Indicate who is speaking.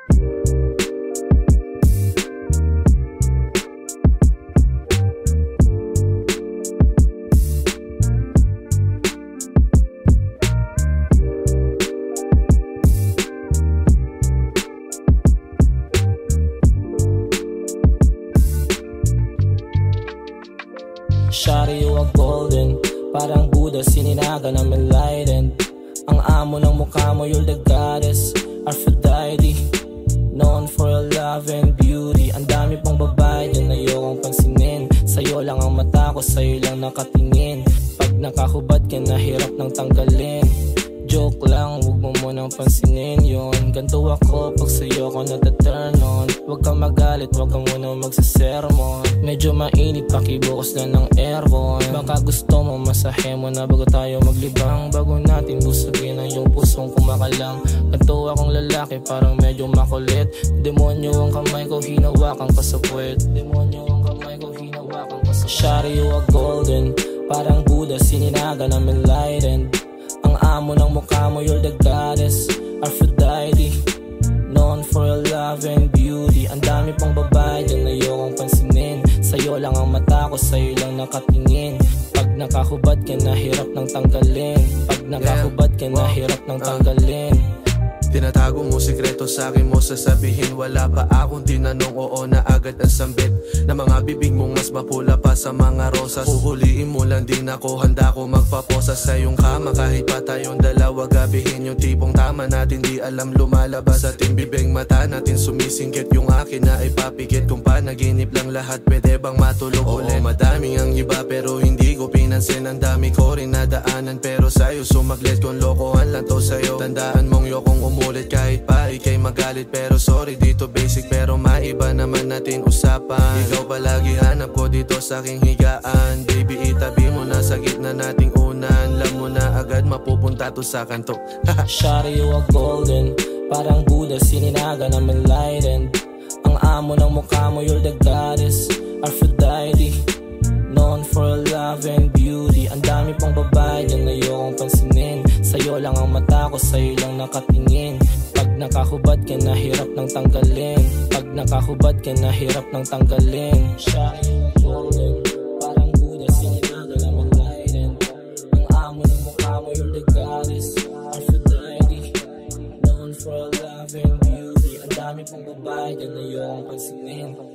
Speaker 1: Shawty, you are golden, parang Buddha, sininaga ng enlightened. Ang amo ng mukha mo, you're the goddess, Aphrodite, known for your love and beauty. Ang dami pang babae dyan, ayokong pansinin. Sa'yo lang ang mata ko, sa'yo lang nakatingin. Pag nakahubad ka, nahirap nang tanggalin. Joke lang, huwag mo munang pansinin yun. Ganto ako pag sa'yo ko nataturn on. Huwag kang magalit, huwag kang munang magsasermon. Medyo mainit, pakibukas na ng aircon. Baka gusto mo, masahe mo na bago tayo maglibang. Bago natin busugin ang iyong pusong kumakalang. Ganto akong lalaki, parang medyo makulit. Demonyo ang kamay ko, hinawakan ko sa puwet. Demonyo ang kamay ko, hinawakan ko sa puwet. Shawty, you are golden, parang Buddha, sininaga ng enlightened. Ang amo ng mukha mo, you're the goddess, Aphrodite, known for your love and beauty. Ang dami pang babae dyan, ayokong pansinin. Sa'yo lang ang mata ko, sa'yo lang nakatingin. Pag nakahubad ka, nahirap nang tanggalin. Pag nakahubad ka, nahirap nang tanggalin.
Speaker 2: Tinatago mo sikreto sa'kin mo sasabihin. Wala pa akong tinanong, oo na agad ang sambit. Na mga bibig mong mas mapula pa sa mga rosas. Uhuliin mo lang din ako, handa ko magpaposa sa iyong kama. Kahit pa tayong dalawa gabihin, yung tipong tama natin di alam lumalabas. At yung bibig mata natin sumisingkit, yung akin na ipapikit. Kung panaginip lang lahat, pwede bang matulog ulit? Madaming ang iba pero hindi ko pinansin. Ang dami ko rin nadaanan pero sa'yo sumaglit. Kung lokohan lang to sa'yo, tandaan mong yokong umulit. Kahit pa ikay magalit pero sorry dito basic. Pero maiba naman natin usapan. Ikaw palagi hanap ko dito sa aking higaan. Baby, itabi mo na sa gitna nating unan. Alam mo na agad mapupunta to sa kanto.
Speaker 1: Shawty, you are golden, parang Buddha, sininaga ng enlightened. Ang amo ng mukha mo, you're the goddess, Aphrodite, known for your love and beauty. Ang dami pang babae dyan, ayokong pansinin. Sa'yo lang ang mata ko, sa'yo lang nakatingin. Pag nakahubad ka, nahirap nang tanggalin. Pag nakahubad ka, nahirap nang tanggalin. Shawty, you are golden, parang Buddha, sininaga ng enlightened. Ang amo ng mukha mo, you're the goddess, Aphrodite, known for your love and beauty. Ang dami pang babae dyan, ayokong pansinin.